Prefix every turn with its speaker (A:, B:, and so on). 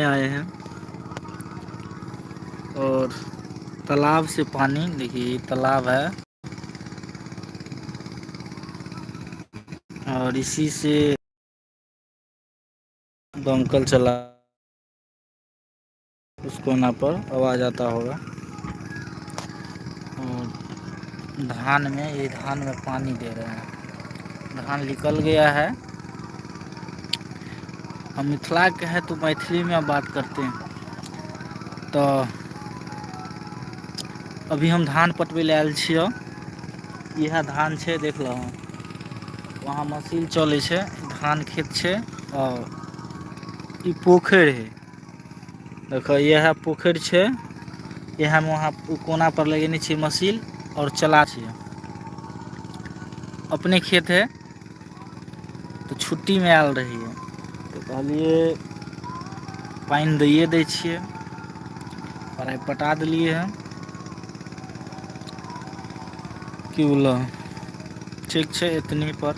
A: आए हैं और तालाब से पानी, देखिए तालाब है और इसी से दमकल चला, उस कोना पर आवाज आता होगा। और धान में पानी दे रहे हैं। धान निकल गया है। हम मिथिला के हैं तो मैथिली में बात करते हैं। तो अभी हम धान पटबै ले आयल छियै। यह धान छै, देख लो वहाँ मशीन चलै छै। धान खेत छै और ई पोखर है। देखो यह पोखर छै, यह में वहाँ कोना पर लगेने छी मशीन और चला छियै। अपने खेत है तो छुट्टी में आयल रही है तो कहलिए पानी दैए दै छियै। और पटा दिलिए हैं कि बोला ठीक छै, इतनी पर।